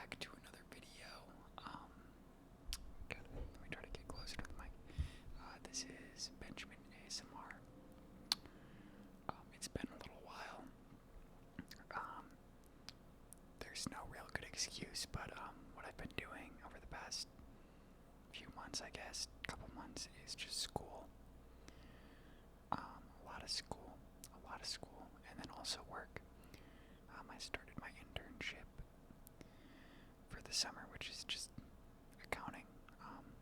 back to another video. Let me try to get closer to the mic. This is Benjamin ASMR. It's been a little while. There's no real good excuse, but what I've been doing over the past few months, I guess, couple months, is just school. A lot of school, and then also work. I started my internship for the summer, which is just accounting,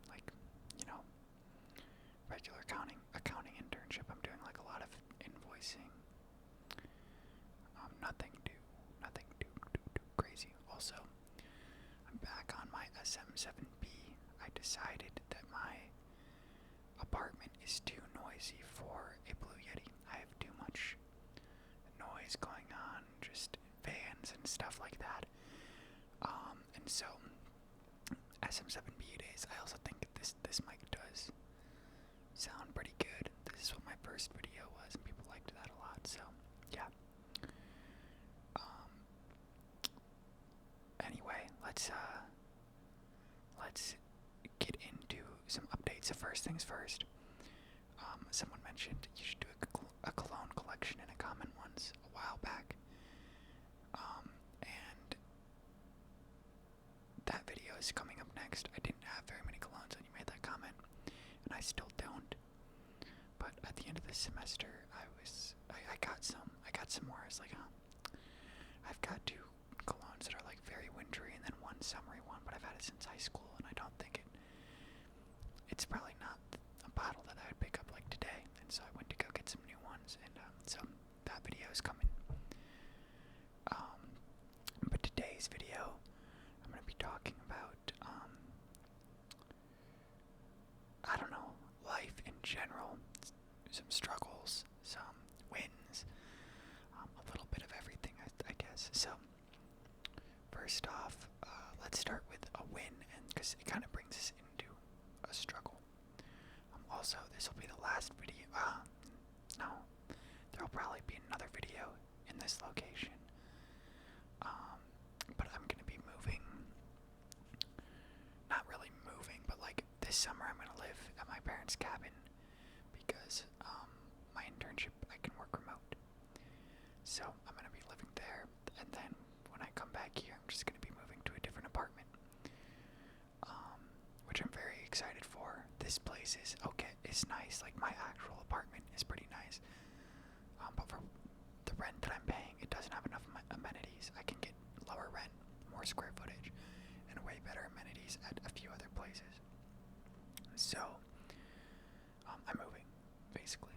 like, you know, regular accounting internship. I'm doing like a lot of invoicing, nothing too crazy. Also, I'm back on my SM7B. I decided that my apartment is too noisy for a Blue Yeti. I have too much noise going on, just fans and stuff like that. And so SM7B it is. I also think this mic does sound pretty good. This is what my first video was, and people liked that a lot. So yeah. Anyway, let's get into some updates. So first things first. Someone mentioned you should do a cologne collection in a comment once a while back. And that video is coming up next. I didn't have very many colognes when you made that comment, and I still don't. But at the end of the semester, I got some more. I was like, I've got two colognes that are like very wintry, and then one summery one. But I've had it since high school, and I don't think it's probably not a bottle that I would pick up like today. And so I went to go get some new ones, and so that video is coming. But today's video, I'm going to be talking about, I don't know, life in general, some struggles, some wins, a little bit of everything, I guess. So, first off, let's start with a win, and because it kind of brings us into a struggle. Also, this will be the last video. No, there will probably be another video in this location. But I'm gonna be moving. Not really moving, but like this summer I'm gonna live at my parents' cabin because my internship I can work remote. So I'm gonna be living there, and then when I come back here, I'm just gonna be moving to a different apartment. Which I'm very excited for. This place is nice. Like my actual apartment is pretty nice. But for the rent that I'm paying, it doesn't have enough amenities. I can get lower rent, more square footage, and way better amenities at a few other places. So, I'm moving, basically.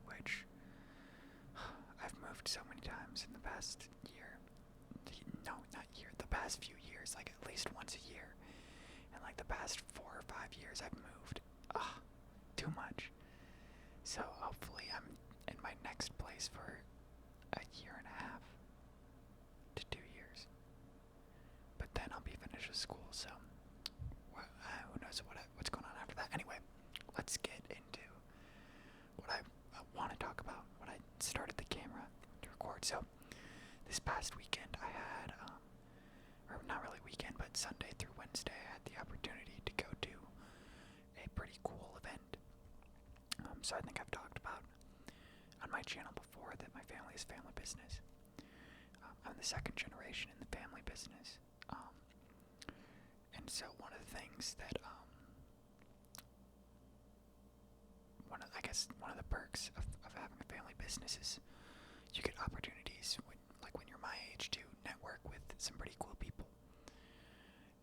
Which I've moved so many times in the past year. No, not year. The past few years, like at least once a year. And like the past 4 or 5 years, I've moved. Too much. So hopefully I'm in my next place for a year and a half to 2 years. But then I'll be finished with school, so who knows what's going on after that. Anyway, let's get into what I want to talk about, what I started the camera to record. So this past weekend I had, or not really weekend, but Sunday through Wednesday, I had the opportunity to go to a pretty cool event. So I think I've talked about on my channel before that my family is family business. I'm the second generation in the family business. And so one of the things that, one of the perks of having a family business is you get opportunities when you're my age to network with some pretty cool people.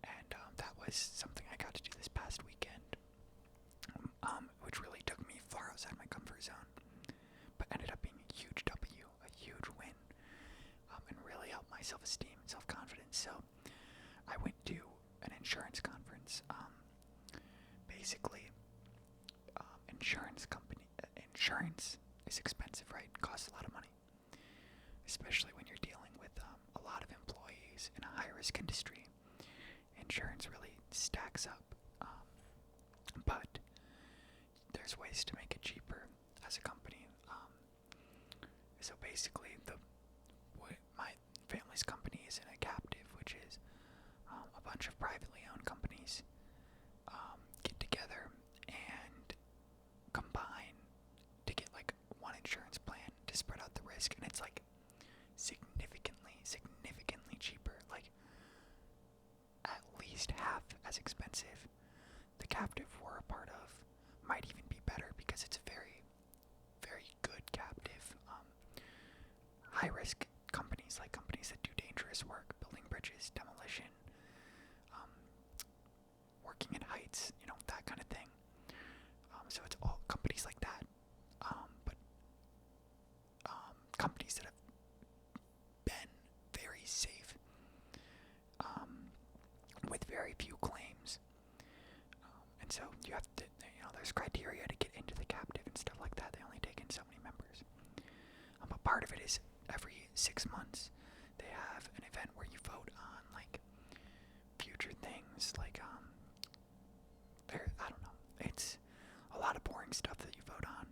And that was something I got to do this past weekend, which really took me far outside my comfort zone, but ended up being a huge W, a huge win, and really helped my self-esteem and self-confidence. So I went to an insurance conference. Basically, insurance is expensive, right? It costs a lot of money, especially when you're dealing with a lot of employees in a high-risk industry. Insurance really stacks up, but there's ways to make it cheaper as a company. So basically, my family's company is in a captive, which bunch of privately owned companies get together and combine to get like one insurance plan to spread out the risk, and it's like significantly cheaper, like at least half as expensive. The captive we're a part of might even be better because it's a very good captive. High risk companies, like companies that do dangerous work, building bridges, demolition, working in heights, that kind of thing. So it's all companies like that, but companies that have been very safe, with very few claims. And so you have to, there's criteria to get into the captive and stuff like that. They only take in so many members. But part of it is every 6 months they have an event where you vote on like future things, like I don't know. It's a lot of boring stuff that you vote on.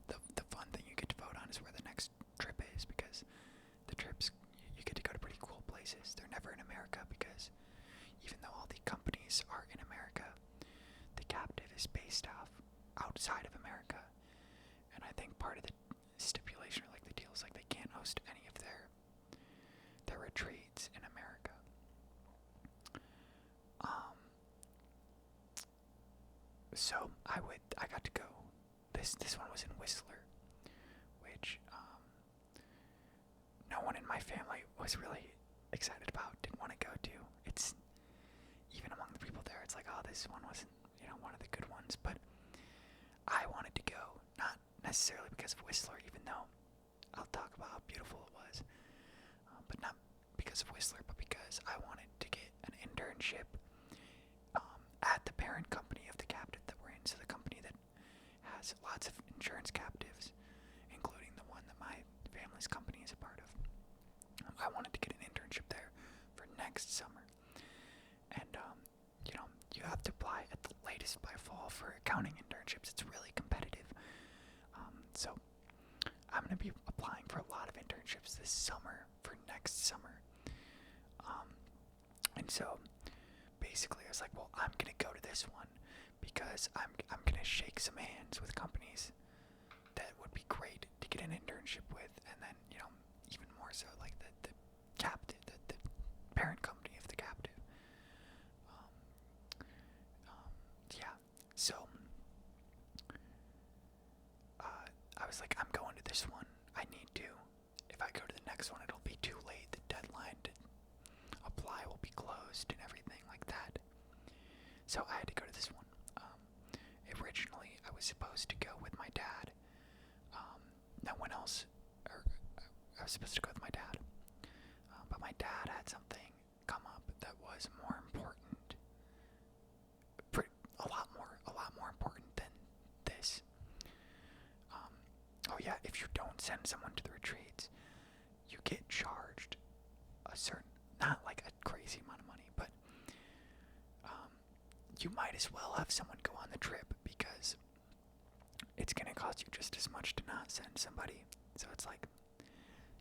The fun thing you get to vote on is where the next trip is, because the trips you get to go to pretty cool places. They're never in America because even though all the companies are in America, the captive is based outside of America. And I think part of the stipulation, or like the deal, is like they can't host any of their retreats in America. So I got to go. This one was in Whistler, which no one in my family was really excited about, didn't want to go to. It's even among the people there, it's like, oh, this one wasn't, one of the good ones, but I wanted to go, not necessarily because of Whistler, even though I'll talk about how beautiful it was, but not because of Whistler, but because I wanted to get an internship at the parent company of the captive that we're in. So the company that has lots of insurance captives, including the one that my family's company is a part of. I wanted to get an internship there for next summer. And, you have to apply at the latest by fall for accounting internships. It's really competitive. So I'm going to be applying for a lot of internships this summer for next summer. And so basically I was like, well, I'm going to go to this one because I'm going to shake some hands with companies that would be great to get an internship with, and then, even more so like the captive, the parent company of the captive. Yeah, so I was like, I'm going to this one. I need to. If I go to the next one, it'll be too late. The deadline to apply will be closed and everything like that. So I had to go to this one. Originally, I was supposed to go with my dad. No one else, or I was supposed to go with my dad. But my dad had something come up that was more important. A lot more important than this. Oh yeah, if you don't send someone to the retreats, you get charged a certain, not like a crazy amount of money, but you might as well have someone go on the trip because it's going to cost you just as much to not send somebody. So it's like,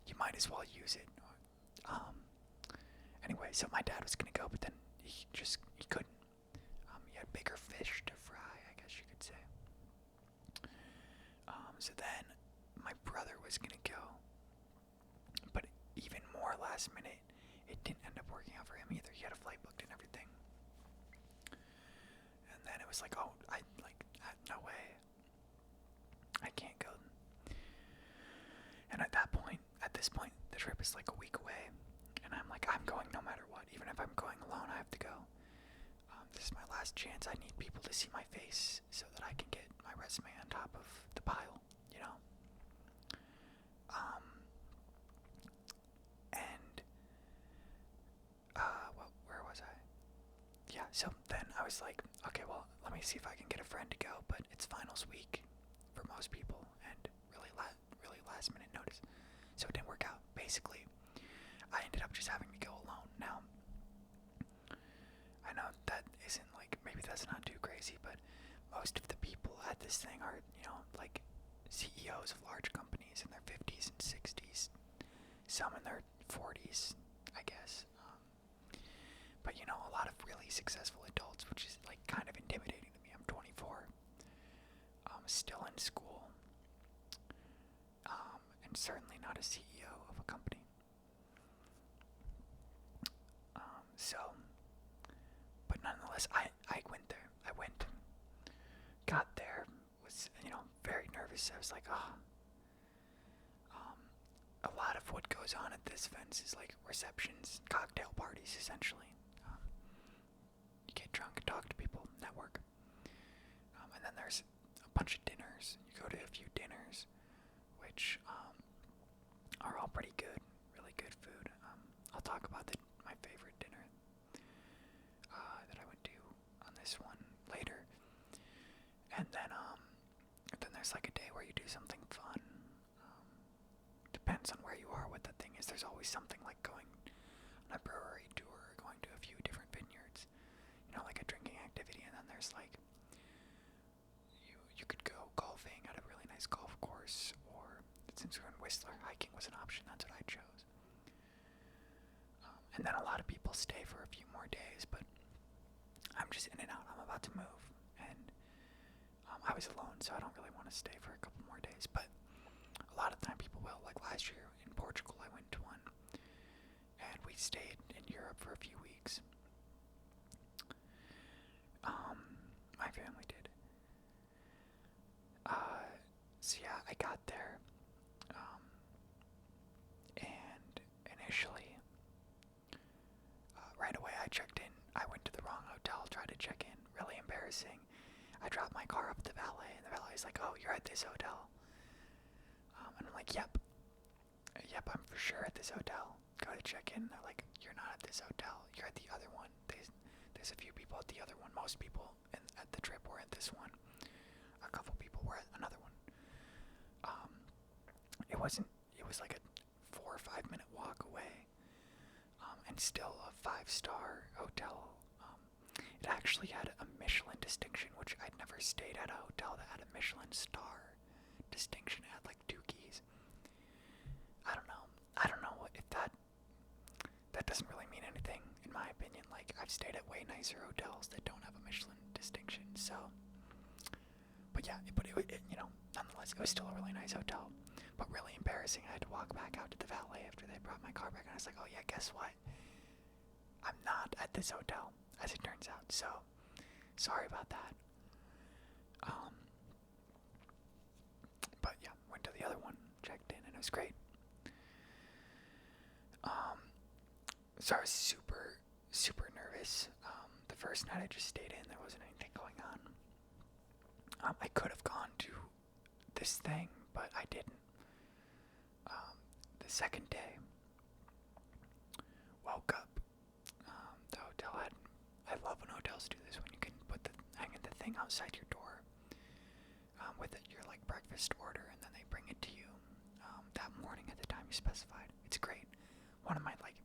you might as well use it. Anyway, so my dad was going to go, but then he couldn't. He had bigger fish to fry, I guess you could say. So then my brother was going to go, but even more last minute, it didn't end up working out for him either. He had a flight booked and everything. And then it was like, oh, no way. I can't go. And at this point, the trip is like a week away. And I'm like, I'm going no matter what. Even if I'm going alone, I have to go. This is my last chance. I need people to see my face so that I can get my resume on top of the pile, where was I? Yeah, so then I was like, okay, well, let me see if I can get a friend to go, but it's finals week for most people, and really last minute notice. So it didn't work out. Basically, I ended up just having to go alone. Now, I know that isn't like, maybe that's not too crazy, but most of the people at this thing are, like CEOs of large companies in their 50s and 60s, some in their 40s, I guess. But you know, a lot of really successful adults, which is like kind of intimidating to me. I'm 24, still in school, and certainly not a CEO of a company. So, but nonetheless, I went there. I went, got there, was, you know, very nervous. I was like, a lot of what goes on at this event is like receptions, cocktail parties, essentially. You get drunk, talk to people, network. And then there's a bunch of dinners. You go to a few dinners, which are all pretty good, really good food. I'll talk about my favorite dinner that I went to on this one later. And then there's like a day where you do something fun. Depends on where you are, what the thing is. There's always something like going on a brewery tour, going to a few different vineyards, you know, like a drinking activity. And then there's like, you could go golfing at a really nice golf course, or since we're in Whistler, hiking was an option. That's what I chose. And then a lot of people stay for a few more days, but I'm just in and out. I'm about to move, and I was alone, so I don't really want to stay for a couple more days, but a lot of time people will. Like last year in Portugal, I went to one, and we stayed in Europe for a few weeks. My family did. So yeah, I got there, and initially, right away I checked in. I went to the wrong hotel, tried to check in. Really embarrassing. I dropped my car up at the valet, and the valet's like, "Oh, you're at this hotel." And I'm like, "Yep, I'm for sure at this hotel." Go to check in, they're like, "You're not at this hotel. You're at the other one." There's a few people at the other one. Most people at the trip were at this one. A couple people were at another one. It was like a 4 or 5 minute walk away, and still a 5-star hotel. It actually had a Michelin distinction, which I'd never stayed at a hotel that had a Michelin star distinction. It had like 2 keys. I don't know if that doesn't really mean anything, in my opinion. Like, I've stayed at way nicer hotels that don't have a Michelin distinction, so. But yeah, it you know, nonetheless, it was still a really nice hotel, but really embarrassing. I had to walk back out to the valet after they brought my car back, and I was like, "Oh yeah, guess what? I'm not at this hotel," as it turns out. So, sorry about that. But yeah, went to the other one, checked in, and it was great. So I was super, super nervous. The first night I just stayed in, there wasn't anything going on. I could have gone to this thing, but I didn't. The second day, woke up. The hotel had. I love when hotels do this, when you can hang the thing outside your door with your like breakfast order, and then they bring it to you that morning at the time you specified. It's great. One of my like.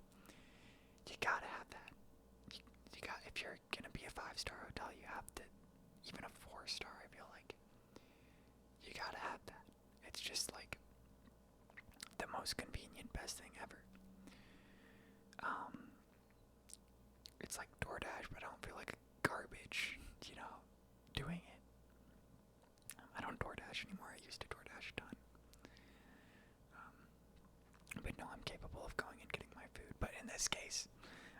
You gotta have that. You got, if you're gonna be a 5-star hotel, you have to. Even a 4-star, I feel like. You gotta have that. It's just like the most convenient, best thing ever. It's like DoorDash, but I don't feel like garbage, you know, doing it. I don't DoorDash anymore. I used to DoorDash a ton. But no, I'm capable of going and getting my food. But in this case,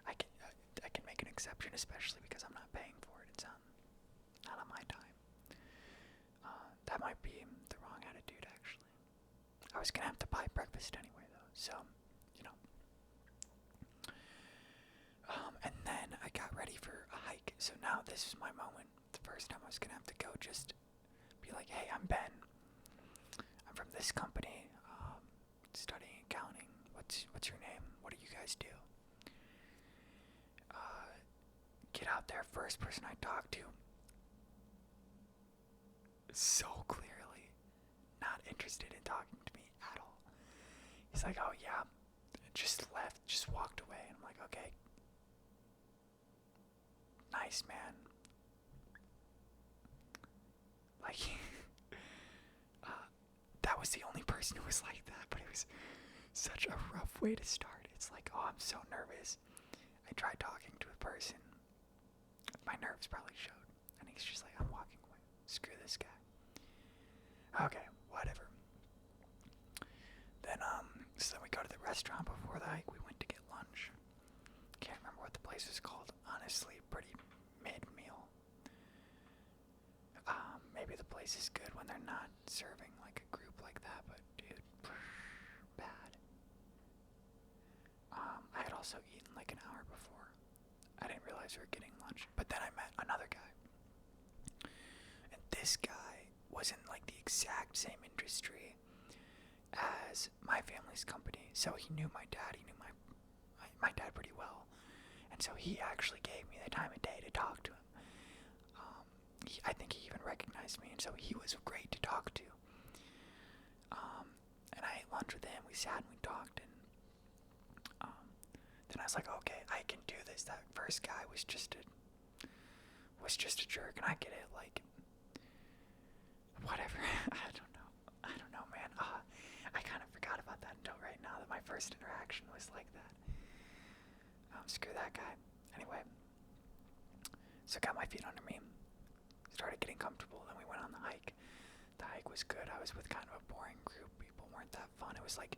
I can make an exception, especially because I'm not paying for it. It's not on my time. That might be the wrong attitude, actually. I was gonna have to buy breakfast anyway, though. So, you know. And then I got ready for a hike. So now this is my moment. The first time I was gonna have to go, just be like, "Hey, I'm Ben. I'm from this company, studying accounting. What's your name? What do you guys do?" Get out there. First person I talked to, so clearly not interested in talking to me at all. He's like, "Oh yeah," just left, just walked away, and I'm like, "Okay, nice man." Like, that was the only person who was like that, but it was such a rough way to start. It's like, "Oh, I'm so nervous. I tried talking to a person. My nerves probably showed. And he's just like, I'm walking away. Screw this guy. Okay, whatever. Then, so then we go to the restaurant before the hike. We went to get lunch. Can't remember what the place was called. Honestly, pretty mid-meal. Maybe the place is good when they're not serving like a group like that, but dude, bad. I had also eaten like an hour before. I didn't realize we were getting lunch, but then I met another guy. And this guy was in like the exact same industry as my family's company, so he knew my dad. He knew my dad pretty well, and so he actually gave me the time of day to talk to him. I think he even recognized me, and so he was great to talk to. And I ate lunch with him. We sat and we talked, and then I was like, okay, I can do this. That first guy was just a jerk, and I get it. Like, whatever. I don't know, man. I kind of forgot about that until right now, that my first interaction was like that. Screw that guy. Anyway, so got my feet under me, started getting comfortable, then we went on the hike. The hike was good. I was with kind of a boring group. People weren't that fun. It was like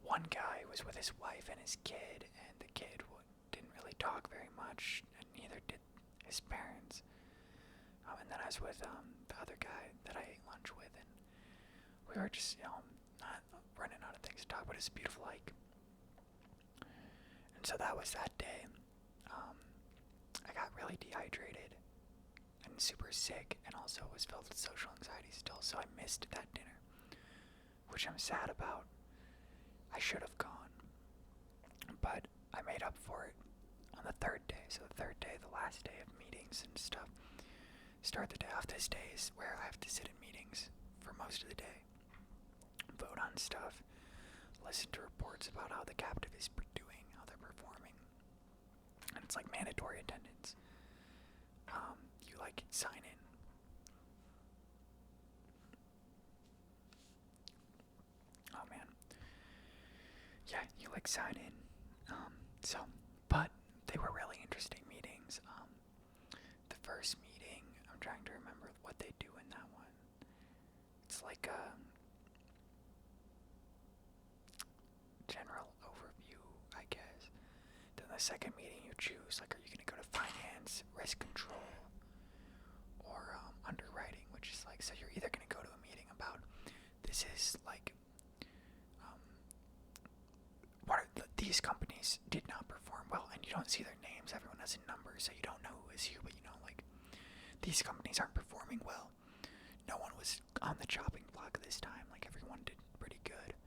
one guy was with his wife and his kid, and the kid didn't really talk very much, and neither did his parents. And then I was with the other guy that I ate lunch with, and we were just, not running out of things to talk about. It's a beautiful hike. And so that was that day. I got really dehydrated and super sick, and also was filled with social anxiety still, so I missed that dinner, which I'm sad about. I should have gone, but I made up for it on the third day. So the third day, the last day of meetings and stuff, start the day off. This day is where I have to sit in meetings for most of the day, vote on stuff, listen to reports about how the captive is doing, how they're performing, and it's like mandatory attendance. You like sign in. Oh man. Yeah, you like sign in. But they were really interesting meetings. The first meeting, I'm trying to remember what they do in that one. It's like a general overview, I guess. Then the second meeting you choose, like, are you going to go to finance, risk control, or underwriting, which is like, so you're either going to go to a meeting about, this is like, these companies did not perform well, and you don't see their names. Everyone has a number, so you don't know who is who, but like, these companies aren't performing well. No one was on the chopping block this time. Like, everyone did pretty good,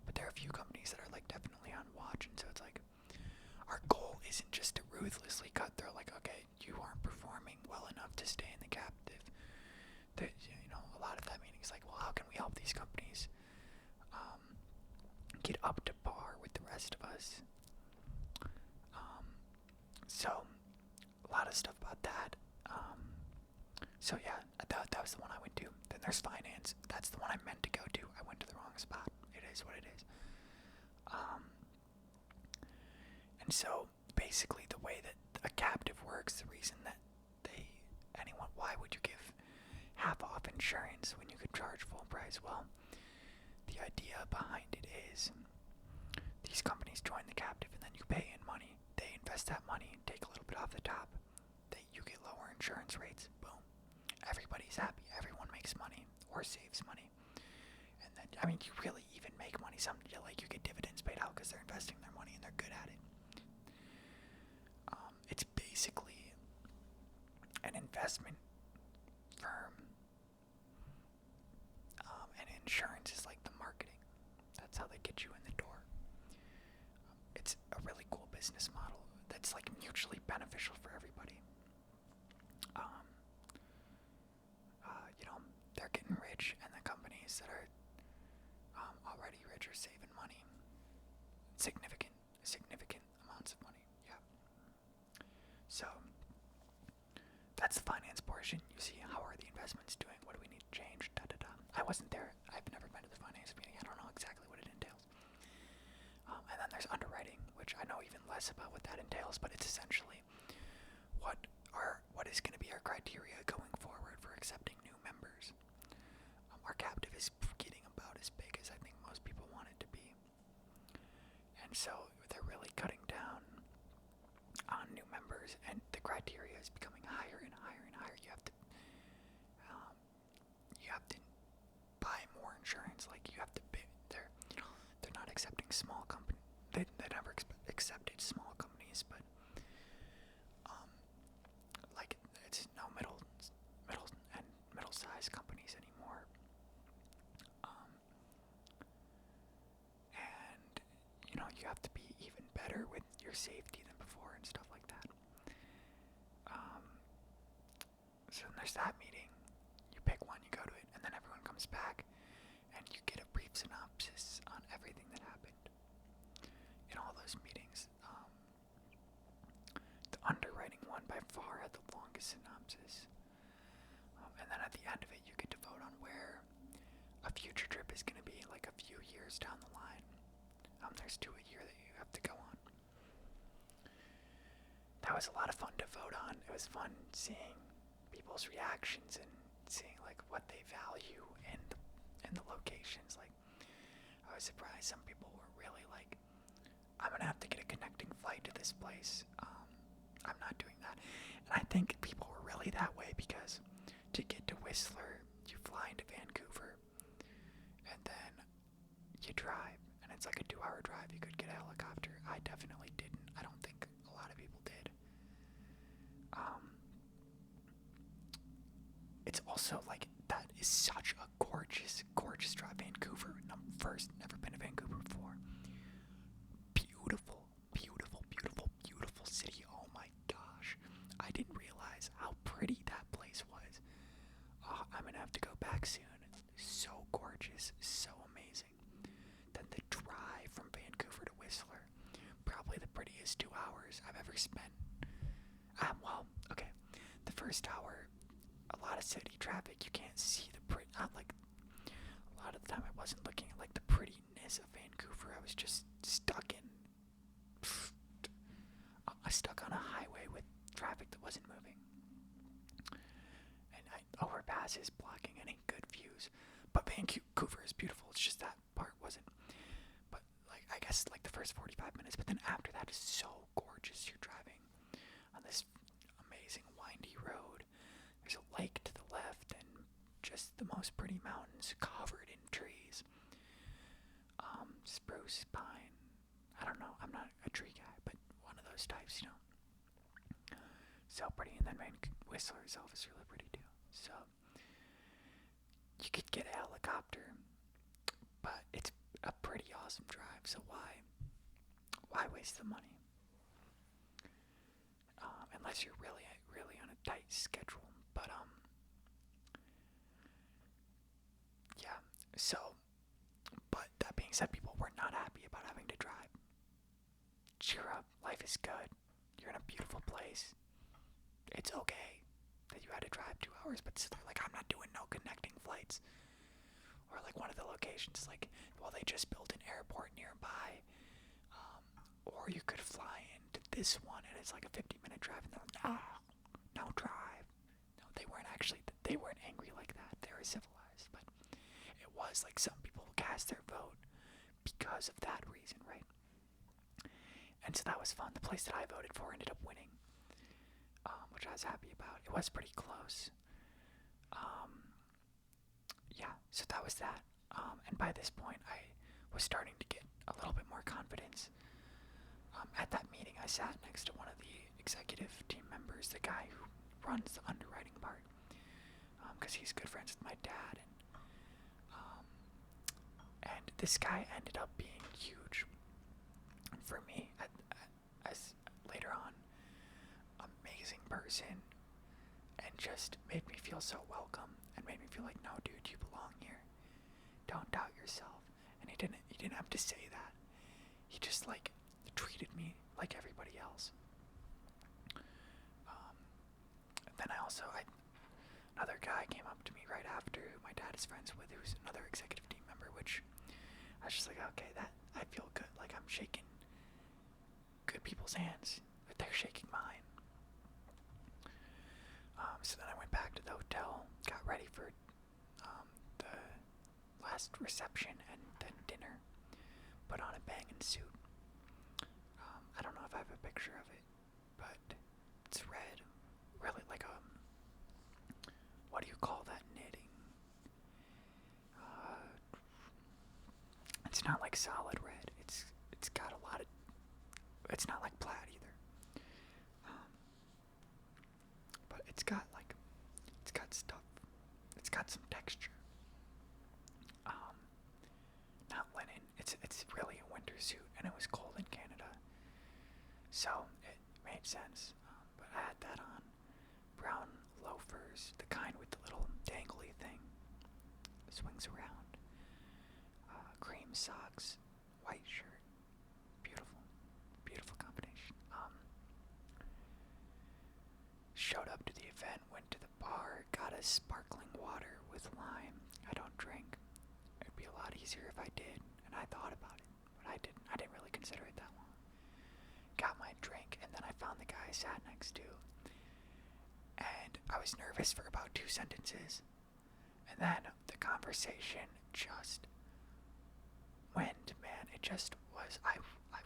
but there are a few companies that are like definitely on watch, and so it's like, our goal isn't just to ruthlessly cut. They're like, okay, you aren't performing well enough to stay in the captive. A lot of that meaning is like, well, how can we help these companies get up to par with the rest of us? So a lot of stuff about that. So yeah, that was the one I went to. Then there's finance. That's the one I meant to go to. I went to the wrong spot. It is what it is. And so basically the way that a captive works, the reason that why would you give half off insurance when you could charge full price? Well, the idea behind it is these companies join the captive, and then you pay in money. They invest that money and take a little bit off the top. You get lower insurance rates. Boom. Everybody's happy. Everyone makes money or saves money. And then, you really even make money. You get dividends paid out because they're investing their money and they're good at it. It's basically an investment firm, and insurance is like the marketing. That's how they get you in the door. It's a really cool business model that's like mutually beneficial for everybody. They're getting rich, and the companies that are already rich are saving money. Significant amounts of money. Yeah. So that's the finance portion. You see, how are the investments doing? What do we need to change? I wasn't there. I've never been to the finance meeting. I don't know exactly what it entails. And then there's underwriting, which I know even less less about what that entails, but it's essentially what is going to be our criteria going forward for accepting new members. Our captive is getting about as big as I think most people want it to be, and so they're really cutting down on new members, and the criteria is becoming higher and higher and higher. You have to buy more insurance. Like you have to pay. They're not accepting small companies. They never accepted small companies, but like it's no middle-sized companies anymore. And you have to be even better with your safety than before and stuff like that. So then there's that meeting. You pick one, you go to it, and then everyone comes back, and you get a brief synopsis on everything that happened in all those meetings. The underwriting one by far had the longest synopsis. And then at the end of it, you get to vote on where a future trip is going to be, like a few years down the line. There's 2 a year that you have to go on. That was a lot of fun to vote on. It was fun seeing people's reactions and seeing like what they value in the locations. Like I was surprised some people were really like, I'm gonna have to get a connecting flight to this place. I'm not doing that. And I think people were really that way because to get to Whistler, you fly into Vancouver and then you drive, and it's like a 2-hour drive. You could get a helicopter. I definitely didn't. I don't think a lot of people did. It's also like, that is such a gorgeous, gorgeous drive. Vancouver, first, never been to Vancouver before. Beautiful, beautiful, beautiful, beautiful city. Oh my gosh. I didn't realize how pretty that place was. I'm gonna have to go back soon. So gorgeous, so amazing. Then the drive from Vancouver to Whistler, probably the prettiest 2 hours I've ever spent. Well, okay. The first hour, a lot of city traffic, you can't see not like, a lot of the time I wasn't looking at like the prettiness of Vancouver. I was just stuck on a highway with traffic that wasn't moving. And overpasses blocking any good views. But Vancouver is beautiful, it's just that part wasn't. But like, I guess like the first 45 minutes, but then after that is so gorgeous. You're driving on this amazing windy road. There's a lake to the left and just the most pretty mountains covered in trees. Spruce, pine, I don't know, I'm not a tree guy, but one of those types, So pretty, and then Whistler itself is really pretty too. So you could get a helicopter, but it's a pretty awesome drive, so why waste the money? Unless you're really, really on a tight schedule. But yeah. So, but that being said, people were not happy about having to drive. Cheer up, life is good. You're in a beautiful place. It's okay that you had to drive 2 hours, but they're like, I'm not doing no connecting flights. Or like one of the locations, like, well, they just built an airport nearby. Or you could fly into this one, and it's like a 50-minute drive, and they're like, no drive. No, they weren't angry like that. They were civilized, but it was like some people cast their vote because of that reason, right? And so that was fun. The place that I voted for ended up winning, which I was happy about. It was pretty close. Yeah, so that was that. And by this point, I was starting to get a little bit more confidence. At that meeting, I sat next to one of the executive team members, the guy who runs the underwriting part, because he's good friends with my dad, and this guy ended up being huge for me as later on. Amazing person, and just made me feel so welcome, and made me feel like, no, dude, you belong here. Don't doubt yourself. And he didn't have to say that. He just like treated me like everybody else. And then another guy came up to me right after, who my dad is friends with, who's another executive team member, which I was just like, okay, that I feel good. Like, I'm shaking good people people's hands. They're shaking mine. So then I went back to the hotel, got ready for the last reception and then dinner. Put on a banging suit. I don't know if I have a picture of it, but it's red. Really like what do you call that knitting? It's not like solid red. It's got a lot of. It's not like plaid either. But it's got stuff. It's got some texture. Not linen. It's really a winter suit, and it was cold in Canada, so it made sense. But I had that on. Brown loafers, the kind with the little dangly thing, swings around. Cream socks, white shirt. Beautiful, beautiful combination. Showed up to the event, went to the bar, got a sparkling water with lime. I don't drink. It'd be a lot easier if I did, and I thought about it, but I didn't. I didn't really consider it that long. Got my drink, and then I found the guy I sat next to, and I was nervous for about 2 sentences, and then the conversation just went, man. It just was. I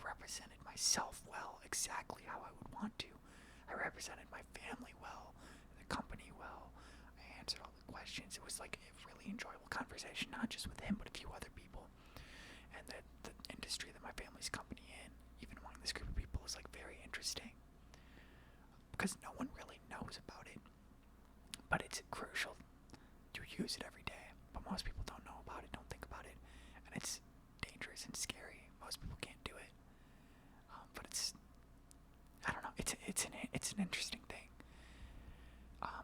represented myself well, exactly how I would want to. I represented my family well, the company well. I answered all the questions. It was like a really enjoyable conversation, not just with him, but a few other people. And the industry that my family's company in, even among this group of people, is like very interesting. Because no one really knows about it. But it's crucial to use it every day. But most people don't know about it, don't think about it. And it's dangerous and scary. Most people can't do it. But it's, I don't know, it's an interesting thing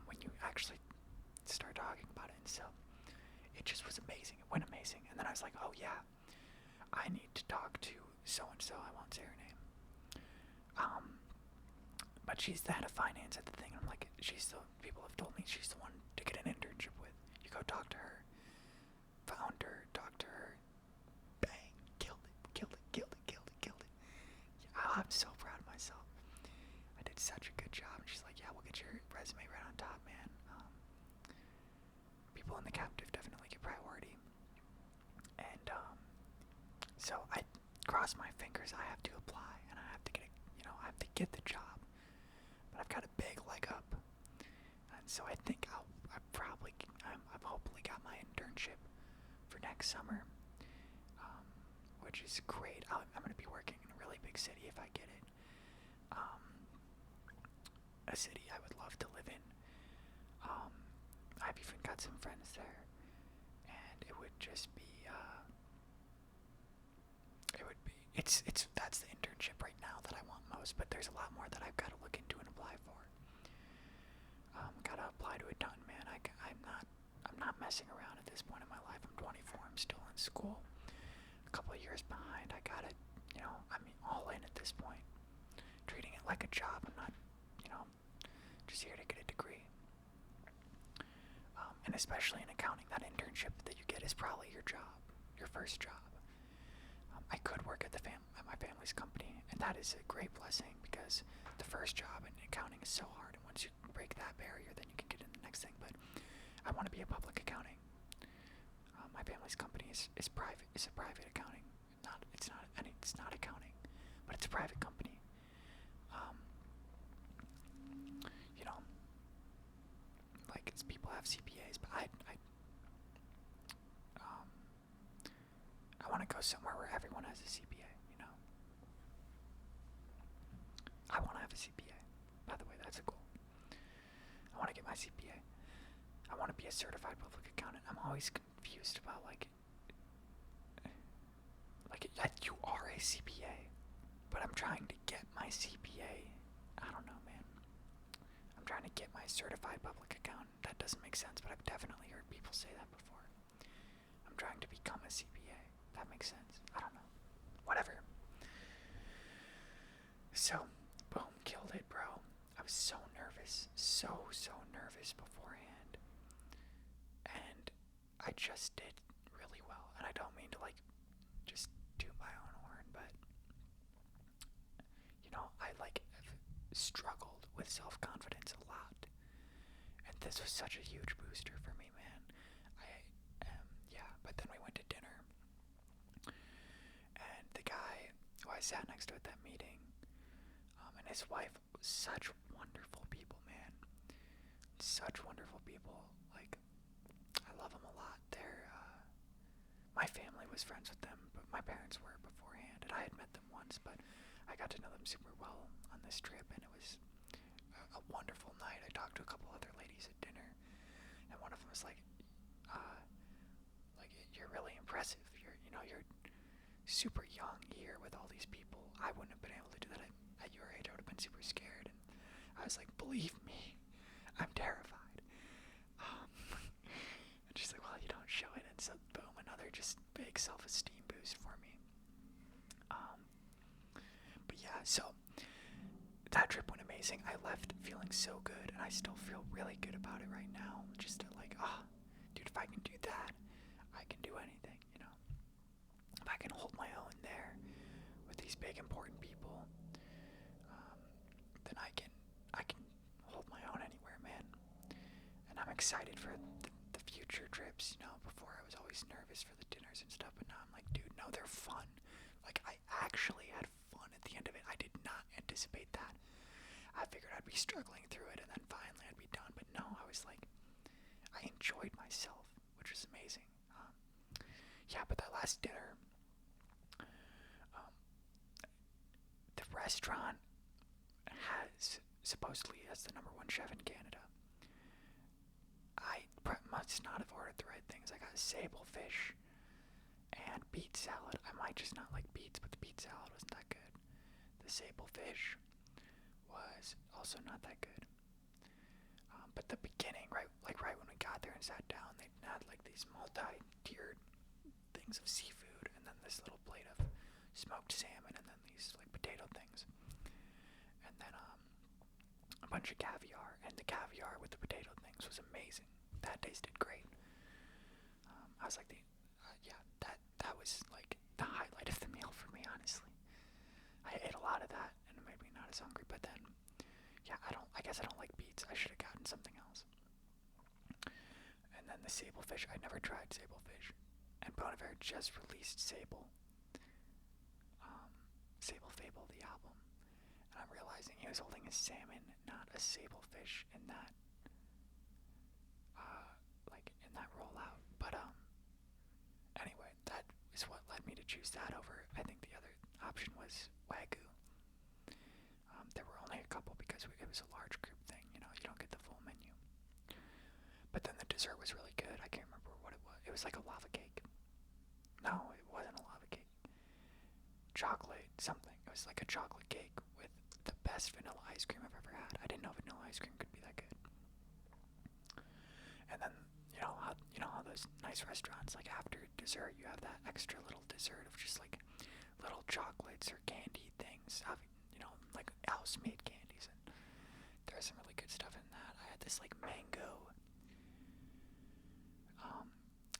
when you actually start talking about it. And so it just was amazing. It went amazing. And then I was like, oh yeah, I need to talk to so-and-so. I won't say her name. But she's the head of finance at the thing. I'm like, people have told me she's the one to get an internship with. You go talk to her. Found her, talked to her. Bang, killed it. I'm so proud of myself. I did such a good job. And she's like, yeah, we'll get your resume right on top, man. People in the captive definitely get priority. And so I cross my fingers. I have to apply, and I have to I have to get the job. But I've got a big leg up, and so I think I've hopefully got my internship for next summer, which is great. I'm going to be working in a really big city if I get it. A city I would love to live in. I've even got some friends there, and it would just be, that's the internship right now that I want most, but there's a lot more that I've got to look into and apply for. Gotta apply to a ton, man. I'm not messing around at this point in my life. I'm 24, I'm still in school. A couple of years behind, I gotta, I'm all in at this point. Treating it like a job. I'm not, just here to get a degree. And especially in accounting, that internship that you get is probably your job, your first job. I could work at my family's company, and that is a great blessing because the first job in accounting is so hard, and once you break that barrier, then you can get into the next thing. But I want to be a public accounting. My family's company is private. It's a private accounting. It's not accounting, but it's a private company. Like people have CPAs, but I want to go somewhere where everyone has a CPA. I want to have a CPA. By the way, that's a goal. I want to get my CPA. I want to be a certified public accountant. I'm always confused about like you are a CPA, but I'm trying to get my CPA. I don't know, man. I'm trying to get my certified public accountant. That doesn't make sense, but I've definitely heard people say that before. I'm trying to become a CPA. That makes sense. I don't know. Whatever. So, boom, killed it, bro. I was so nervous. So nervous beforehand. And I just did really well. And I don't mean to just toot my own horn, but I struggled with self-confidence a lot. And this was such a huge booster for me, man. But then we went to dinner, and the guy who I sat next to at that meeting, and his wife, such wonderful people, man. Such wonderful people. Like, I love them a lot. My family was friends with them, but my parents were beforehand, and I had met them once, but I got to know them super well on this trip, and it was a wonderful night. I talked to a couple other ladies at dinner, and one of them was like, you're really impressive. You're super young here with all these people. I wouldn't have been able to do that at your age. I would have been super scared. And I was like, believe me, I'm terrified. And she's like, well, you don't show it. And so, boom, another just big self-esteem boost for me. But yeah, so that trip went amazing. I left feeling so good, and I still feel really good about it right now. Just dude, if I can do that, I can do anything, If I can hold my own there with these big important people, then I can hold my own anywhere, man. And I'm excited for the future trips. Before I was always nervous for the dinners and stuff, but now I'm like, dude, no, they're fun. Like, I actually had fun at the end of it. I did not anticipate that. I figured I'd be struggling through it, and then finally I'd be done. But no, I was like, I enjoyed myself, which was amazing. But that last dinner, the restaurant supposedly has the number one chef in Canada. I must not have ordered the right things. I got sable fish and beet salad. I might just not like beets, but the beet salad wasn't that good. The sable fish was also not that good. But the beginning, right when we got there and sat down, they had like these multi-tiered things of seafood, and then this little plate of smoked salmon, and then these like potato things, and then a bunch of caviar. And the caviar with the potato things was amazing. That tasted great. I was like, that was like the highlight of the meal for me, honestly. I ate a lot of that, and it made me not as hungry. But then, I guess I don't like beets. I should have gotten something else. And then the sable fish. I never tried sable fish. And Bon Iver just released Sable Fable, the album. And I'm realizing he was holding a salmon, not a sable fish in that rollout. But anyway, that is what led me to choose that over. I think the other option was Wagyu. There were only a couple because it was a large group thing. You don't get the full menu. But then the dessert was really good. I can't remember what it was. It was like a lava cake. No, it wasn't a lava cake. Chocolate something. It was like a chocolate cake with the best vanilla ice cream I've ever had. I didn't know vanilla ice cream could be that good. And then, how those nice restaurants, like after dessert, you have that extra little dessert of just like little chocolates or candy things. Like house-made candies. And there's some really good stuff in that. I had this like mango.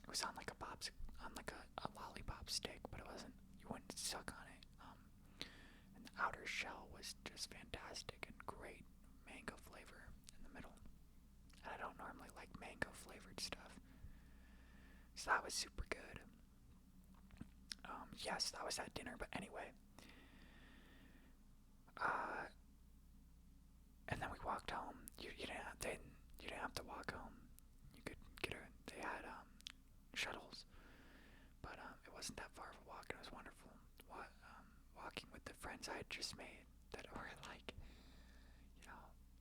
It was on like a lollipop stick, but it wasn't. You wouldn't suck on it. And the outer shell was just fantastic and great mango flavor in the middle. And I don't normally like mango flavored stuff, so that was super good. Yes, that was at dinner. But anyway, and then we walked home. You didn't have to walk home. You could they had shuttles, but it wasn't that far of a walk. It was wonderful. Walking with the friends I had just made that were like,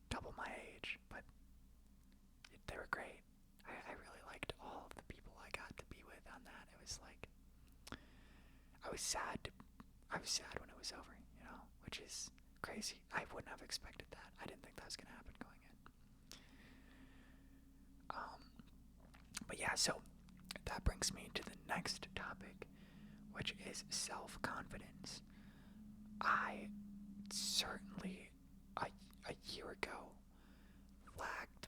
double my age, but they were great. I really liked all of the people I got to be with on that. It was like, I was sad when it was over, which is crazy. I wouldn't have expected that. I didn't think that was gonna happen going in. But yeah, so that brings me to the next topic, which is self-confidence. I certainly, a year ago, lacked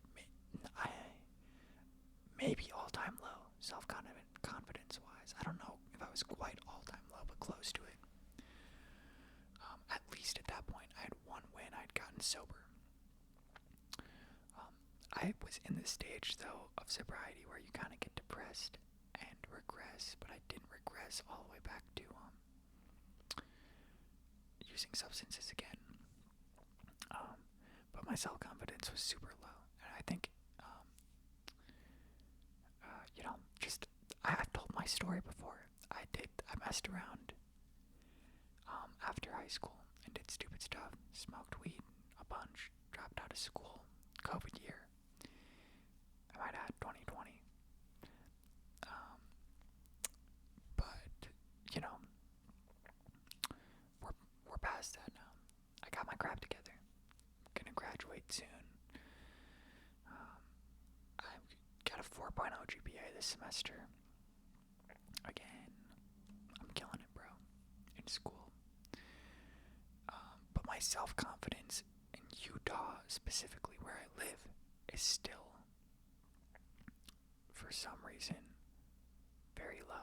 maybe all-time low self-confidence-wise. I don't know if I was quite all-time low, but close to it. At least at that point, I had one win. I'd gotten sober. I was in the stage, though, of sobriety where you kind of get depressed and regress, but I didn't regress all the way back to using substances again. But my self-confidence was super low, and I think, I've told my story before. I messed around after high school and did stupid stuff, smoked weed a bunch, dropped out of school, COVID year. I might add 2020. But, we're past that now. I got my crap together. I'm gonna graduate soon. I've got a 4.0 GPA this semester. Again, I'm killing it, bro, in school. But my self-confidence in Utah, specifically where I live, is still, for some reason, very low.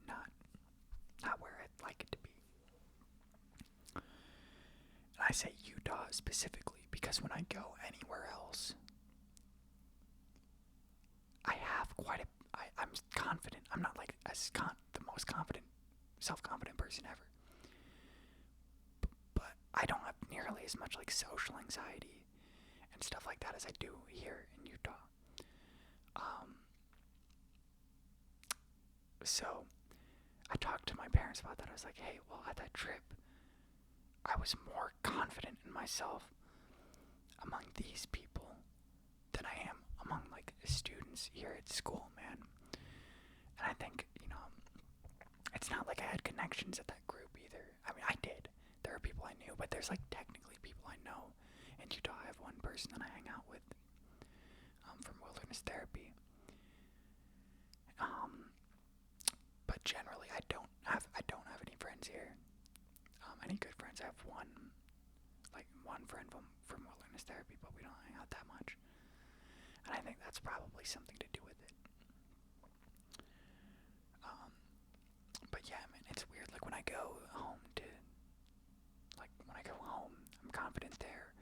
Not where I'd like it to be. And I say Utah specifically because when I go anywhere else, I have I'm confident. I'm not like the most confident, self-confident person ever. But I don't have nearly as much like social anxiety and stuff like that as I do here in Utah. So I talked to my parents about that. I was like, hey, well, at that trip, I was more confident in myself among these people than I am among like students here at school, man. And I think, it's not like I had connections at that group either. I mean, I did. There are people I knew, but there's like technically people I know. In Utah, I have one person that I hang out with from wilderness therapy. But generally, I don't have any friends here. Any good friends? I have one friend from wilderness therapy, but we don't hang out that much. And I think that's probably something to do with it. But yeah, man, it's weird. Like when I go home, I'm confident there.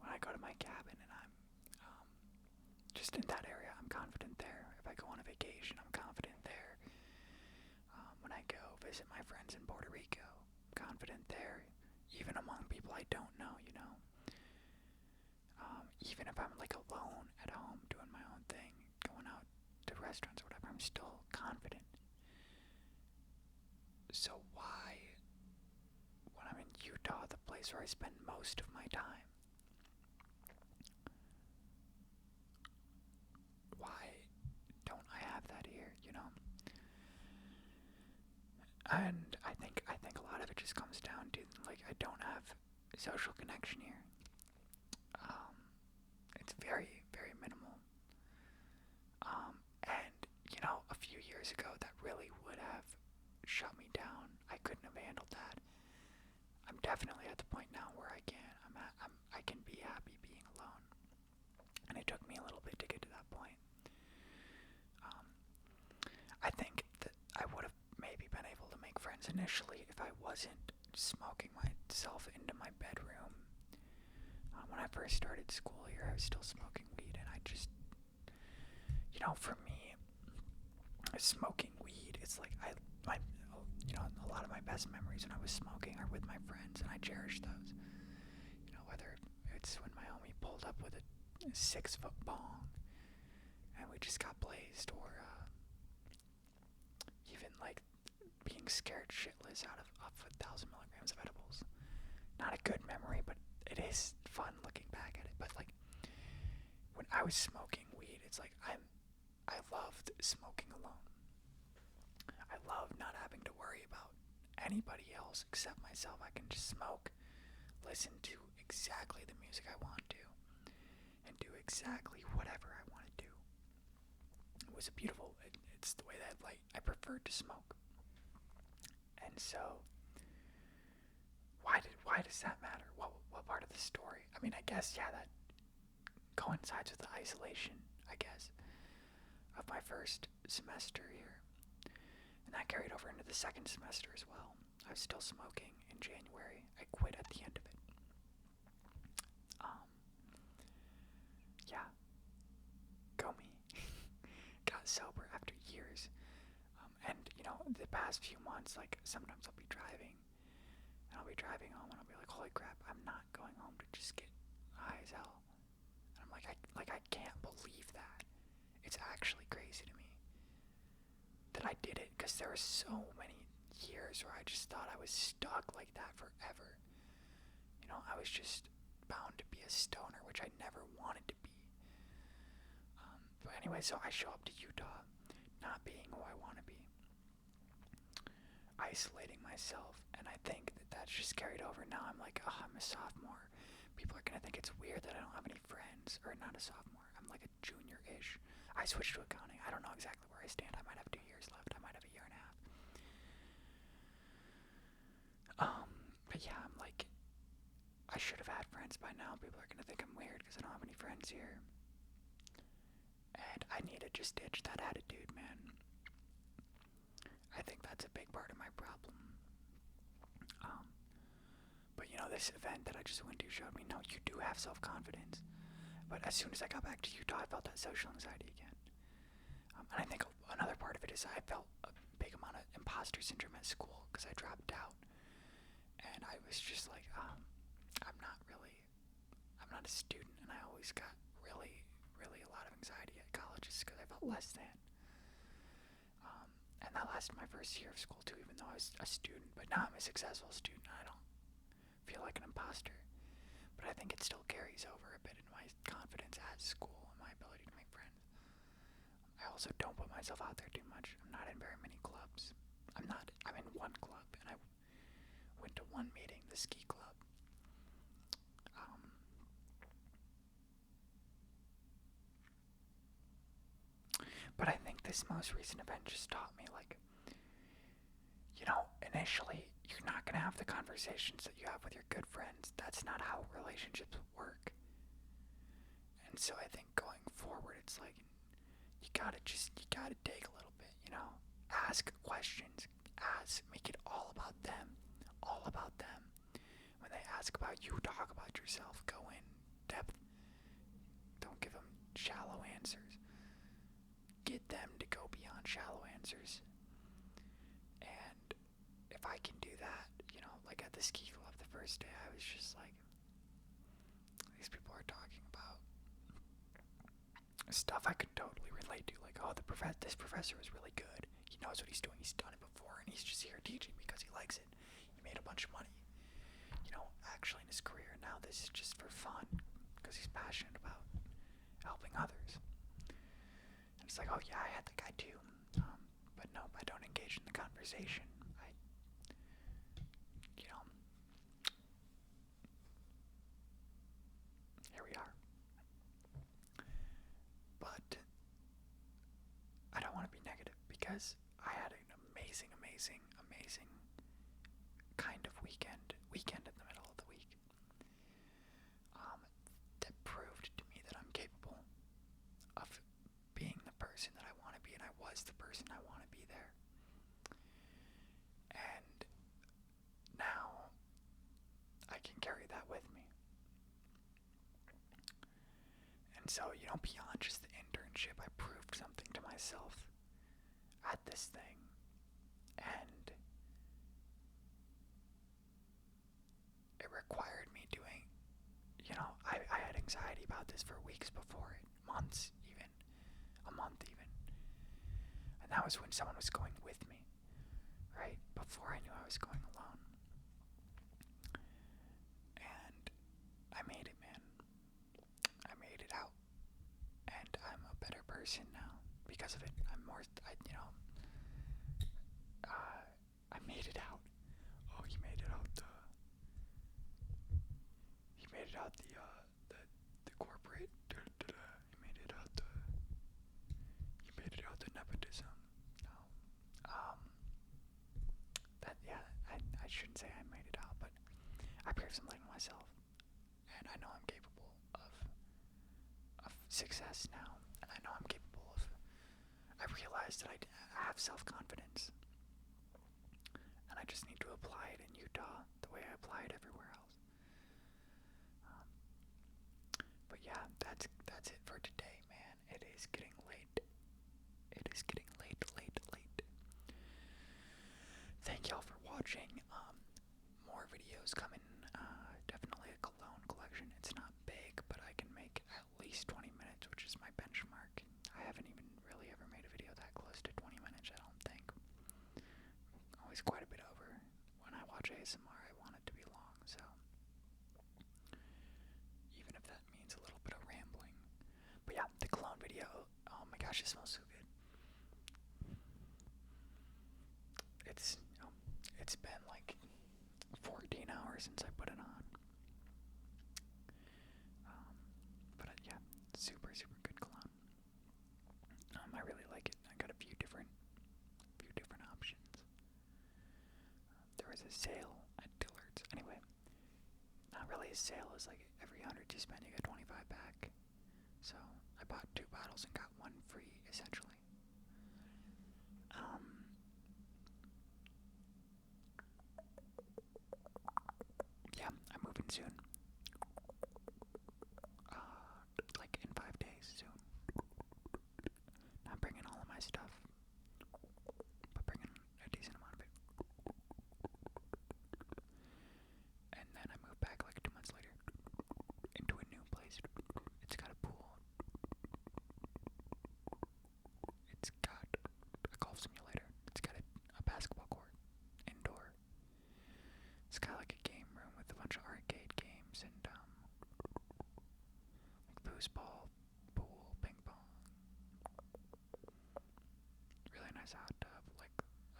When I go to my cabin and I'm just in that area, I'm confident there. If I go on a vacation, I'm confident there. When I go visit my friends in Puerto Rico, I'm confident there. Even among people I don't know, even if I'm like alone at home doing my own thing, going out to restaurants or whatever, I'm still confident. So why, when I'm in Utah, the place where I spend most of my time, why don't I have that here, And I think a lot of it just comes down to like I don't have social connection here. It's very, very minimal. And a few years ago that really would have shut me down. I couldn't have handled that. I'm definitely at the point now where I can be happy being alone. And it took me a little bit to get to that point. I think that I would have maybe been able to make friends initially if I wasn't smoking myself into my bedroom. When I first started school here, I was still smoking weed, and I just, for me, smoking weed, it's like a lot of my best memories when I was smoking are with my friends, and I cherish those. Whether it's when my homie pulled up with a 6-foot bong, and we just got blazed, or even like being scared shitless out of 1,000 milligrams of edibles. Not a good memory, but it is fun looking back at it. But like when I was smoking weed, it's like I loved smoking alone. I love not having to worry about anybody else except myself. I can just smoke, listen to exactly the music I want to, and do exactly whatever I want to do. It was it's the way that I preferred to smoke. And so, why does that matter? What part of the story? I mean, I guess, yeah, that coincides with the isolation, I guess, of my first semester here. And that carried over into the second semester as well. I was still smoking in January. I quit at the end of it. past few months, like, sometimes I'll be driving, and I'll be driving home, and I'll be like, holy crap, I'm not going home to just get high as hell. And I'm like, I can't believe that. It's actually crazy to me that I did it, because there were so many years where I just thought I was stuck like that forever. You know, I was just bound to be a stoner, which I never wanted to be. But anyway, so I show up to Utah, not being who I want to be, isolating myself, and I think that that's just carried over. Now I'm like, oh, I'm a sophomore. People are gonna think it's weird that I don't have any friends, or not a sophomore. I'm like a junior-ish. I switched to accounting. I don't know exactly where I stand. I might have 2 years left. I might have a year and a half. But yeah, I'm like, I should have had friends by now. People are gonna think I'm weird because I don't have any friends here. And I need to just ditch that attitude, man. I think that's a big part of my problem. But you know, this event that I just went to showed me, no, you do have self-confidence. But as soon as I got back to Utah, I felt that social anxiety again. And I think another part of it is I felt a big amount of imposter syndrome at school because I dropped out. And I was just like, I'm not a student, and I always got really, really a lot of anxiety at colleges because I felt less than. And that lasted my first year of school too, even though I was a student. But now I'm a successful student. I don't feel like an imposter. But I think it still carries over a bit in my confidence at school and my ability to make friends. I also don't put myself out there too much. I'm not in very many clubs. I'm in one club, and I went to one meeting, the ski club. But I think this most recent event just taught me, like, you know, initially, you're not going to have the conversations that you have with your good friends. That's not how relationships work. And so I think going forward, it's like, you gotta dig a little bit, you know? Ask questions. Make it all about them. All about them. When they ask about you, talk about yourself. Go in depth. Don't give them shallow answers. Get them to go beyond shallow answers. And if I can do that, you know, like at the ski club the first day, I was just like, these people are talking about stuff I could totally relate to. Like, oh, this professor is really good. He knows what he's doing. He's done it before, and he's just here teaching because he likes it. He made a bunch of money, you know, actually in his career. Now this is just for fun because he's passionate about helping others. It's like, oh yeah, I had the guy too. But no, I don't engage in the conversation. Here we are. But I don't want to be negative because I had an amazing, amazing, amazing kind of weekend in the middle of the week. That proved to me that I'm capable of being the person that I want to be, and I was the person I want to be there. And now I can carry that with me. And so, you know, beyond just the internship, I proved something to myself at this thing. And it required me doing, you know, I had anxiety about this for weeks before it, months even. A month even. And that was when someone was going with me, right? Before I knew I was going alone. And I made it, man. I made it out. And I'm a better person now because of it. I made it out. Oh, he made it out the corporate. He made it out the nepotism. No. I shouldn't say I made it out, but I proved something to myself. And I know I'm capable of success now. And I know I'm capable of, I realized that I have self-confidence. And I just need to apply it in Utah the way I apply it everywhere else. But yeah, that's it for today, man. It is getting late. watching more videos coming. Definitely a cologne collection. It's not big, but I can make at least 20 minutes, which is my benchmark. I haven't even really ever made a video that close to 20 minutes, I don't think. Always quite a bit over. When I watch ASMR, I want it to be long, so even if that means a little bit of rambling. But yeah, the cologne video, oh my gosh, it smells so good. It's been like 14 hours since I put it on. But yeah, super good cologne. I really like it. I got a few different options. There was a sale at Dillard's. Anyway, not really a sale. It's like every 100 you spend, you get 25 back. So I bought 2 bottles and got 1 free, essentially. Yeah, I'm moving soon. Like in 5 days soon. Not bringing all of my stuff, but bringing a decent amount of it. And then I move back like 2 months later into a new place. It's got a pool. It's got a golf simulator. It's got a basketball court indoor. It's got like a game room with a bunch of arcade games and like foosball, pool, ping pong. Really nice hot tub, like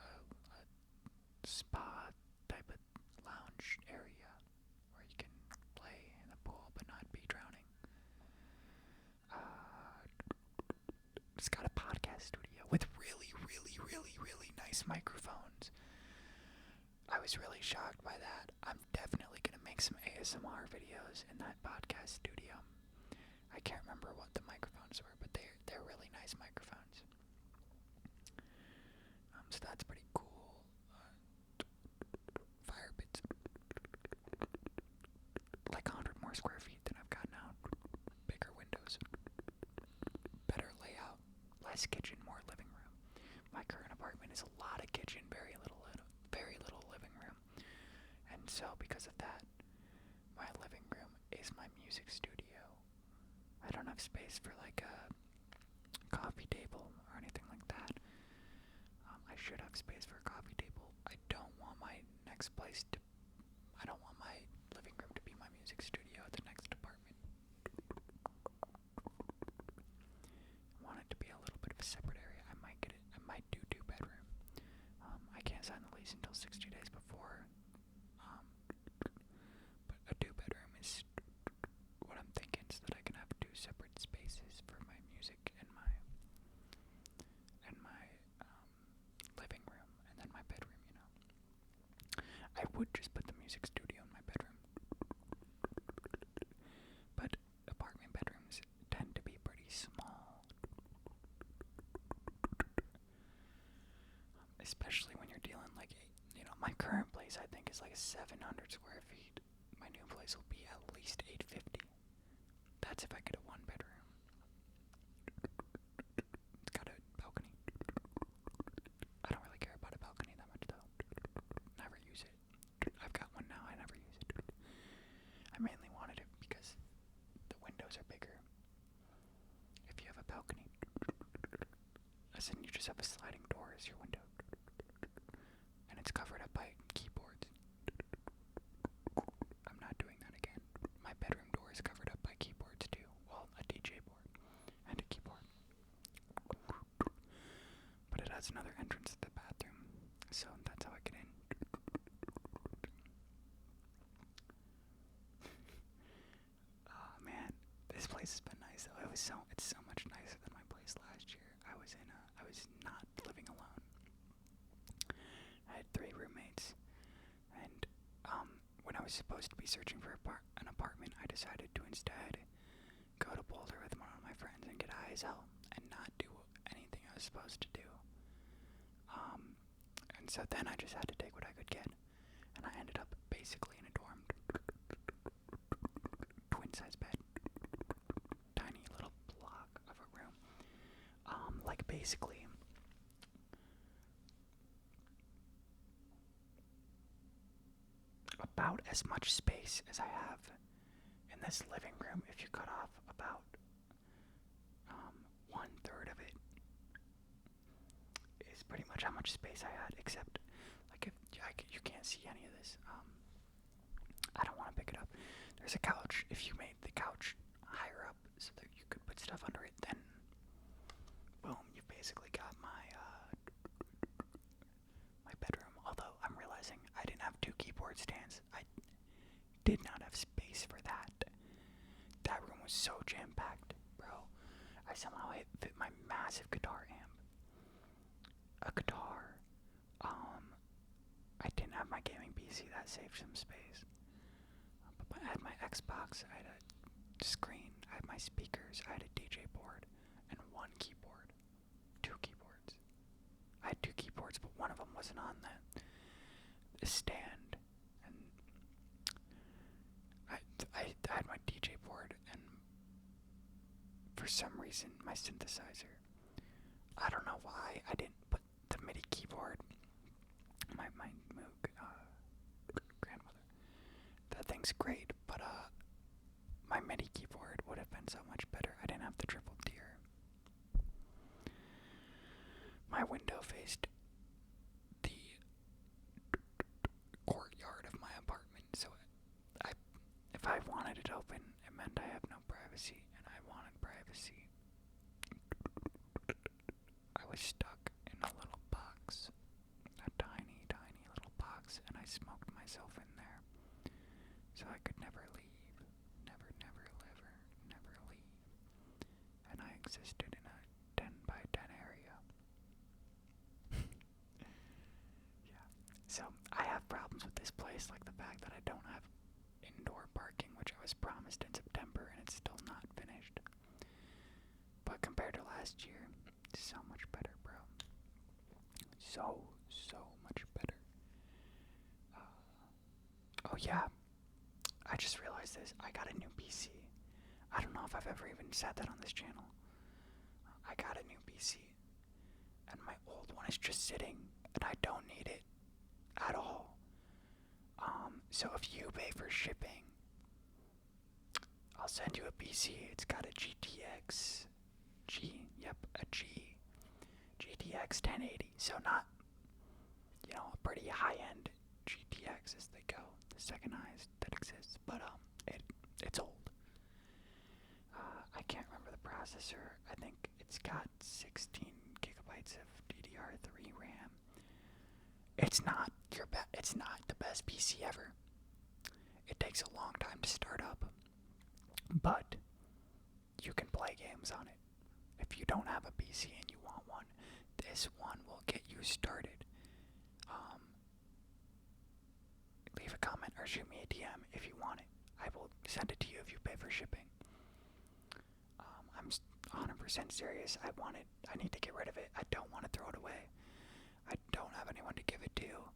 a spa type of lounge area where you can play in the pool but not be drowning. It's got a podcast studio with really nice microphones. I was really shocked by that. I'm definitely gonna make some ASMR videos in that podcast studio. I can't remember what the microphones were, but they're really nice microphones. So that's pretty cool. Fire pits. Like 100 more square feet than I've got now. Bigger windows. Better layout. Less kitchen, more living room. My current apartment is a lot of kitchen, very little living room. And so because of that, my living room is my music studio. I don't have space for like a coffee table or anything like that. I should have space for a coffee table. I don't want my living room to be my music studio at the next apartment. I want it to be a little bit of a separate area. I might do 2-bedroom. I can't sign the lease until 60 days before. But a 2-bedroom is what I'm thinking, so that I can have 2 separate spaces for my music and my living room, and then my bedroom, I would just put the music studio in my bedroom. But apartment bedrooms tend to be pretty small. Especially when you're dealing like, my current place I think is like 700 square feet. My new place will be at least 850. That's if I get a 1-bedroom. It's got a balcony. I don't really care about a balcony that much though. Never use it. I've got one now, I never use it. I mainly wanted it because the windows are bigger. If you have a balcony, as in you just have a sliding door as your window. And it's covered up by keyboards. I'm not doing that again. My bedroom door is covered up by keyboards too. Well, a DJ board and a keyboard. But it has another entrance to the bathroom, so that's how I get in. Oh man, this place has been nice though. It's so much nicer than my place last year. I was not living alone. I had 3 roommates, and when I was supposed to be searching for an apartment, I decided to instead go to Boulder with one of my friends and get high as hell and not do anything I was supposed to do. And so then I just had to take what I could get, and I ended up basically in a dorm, twin-size bed, tiny little block of a room. Like basically about as much space as I have in this living room if you cut off about 1/3 of it is pretty much how much space I had, except like if you can't see any of this. I don't want to pick it up. There's a couch. If you made the couch higher up so that you could put stuff under it, then boom, you've basically got my bedroom. Although I'm realizing I didn't have 2 keyboard stands. I did not have space for that. That room was so jam-packed, bro. I somehow fit my massive guitar amp. A guitar. I didn't have my gaming PC. That saved some space. But I had my Xbox. I had a screen. I had my speakers. I had a DJ board and 1 keyboard. 2 keyboards. I had 2 keyboards, but one of them wasn't on the stand. And I had my DJ board and for some reason my synthesizer. I don't know why I didn't put the MIDI keyboard. My grandmother. That thing's great, but my MIDI keyboard would have been so much better. I didn't have the triple tier. My window faced the courtyard of my apartment, so if I wanted it open, it meant I have no privacy, and I wanted privacy. I was stuck in a little box, a tiny, tiny little box, and I smoked myself in there, so I could never leave, never leave, and I existed in a 10 by 10 area. Yeah, so I have problems with this place, like the fact that I don't have indoor parking, which I was promised in September, and it's still not finished. But compared to last year, so much better, bro. So much better. Oh yeah, I just realized this. I got a new PC. I don't know if I've ever even said that on this channel. I got a new PC, and my old one is just sitting, and I don't need it at all. So if you pay for shipping, I'll send you a PC. It's got a GTX GTX 1080. So not, a pretty high-end GTX as they go, the second highest that exists. But it's old. I can't remember the processor. I think it's got 16 gigabytes of DDR3 RAM. It's not it's not the best PC ever. It takes a long time to start up, but you can play games on it. If you don't have a PC and you want one, this one will get you started. Leave a comment or shoot me a DM if you want it. I will send it to you if you pay for shipping. I'm 100% serious. I need to get rid of it. I don't want to throw it away. I don't have anyone to give it to.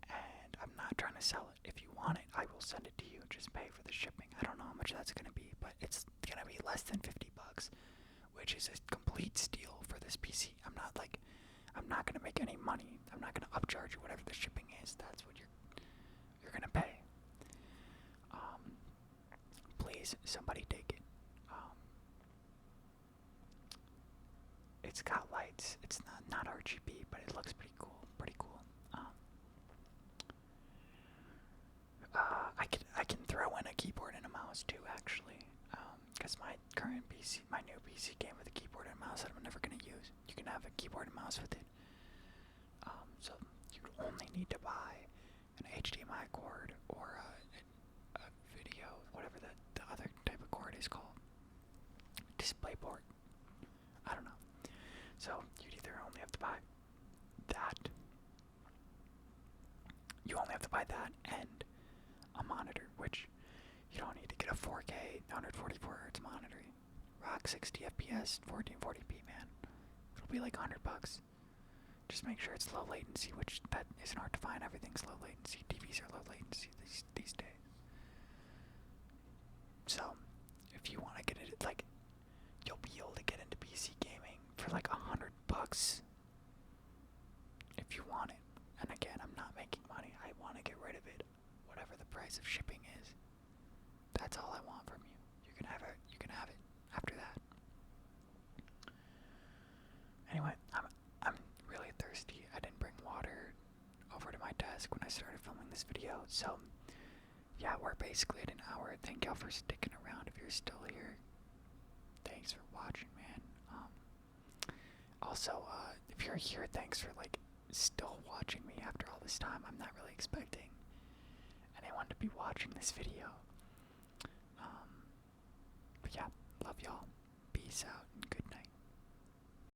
And I'm not trying to sell it. If you want it, I will send it to you. Just pay for the shipping. I don't know how much that's going to be, but it's going to be less than $50, which is a complete steal for this PC. I'm not going to make any money. I'm not going to upcharge you whatever the shipping is. That's what you're going to pay. Please, somebody take it. It's got lights. It's not RGB, but it looks pretty cool. I can throw in a keyboard and a mouse too, actually, because my current PC, my new PC came with a keyboard and a mouse that I'm never going to use. You can have a keyboard and mouse with it. So you only need to buy an HDMI cord or a video, whatever the other type of cord is called. DisplayPort. I don't know. So you'd either only have to buy that. You only have to buy that and a monitor, which you don't need to get a 4K 144 Hz monitor. Rock 60 FPS 1440p, man. It'll be like $100. Just make sure it's low latency, which that isn't hard to find. Everything's low latency. TVs are low latency these days. So if you want to get it, like, you'll be able to get into PC gaming for like $100 if you want it. And again, I'm not making money. I want to get rid of it, whatever price of shipping is. That's all I want from you. You can have it. You can have it after that. Anyway, I'm really thirsty. I didn't bring water over to my desk when I started filming this video, so yeah, we're basically at an hour. Thank y'all for sticking around. If you're still here, thanks for watching, man. Also, if you're here, thanks for like still watching me after all this time. I'm not really expecting anyone to be watching this video. But yeah, love y'all. Peace out and good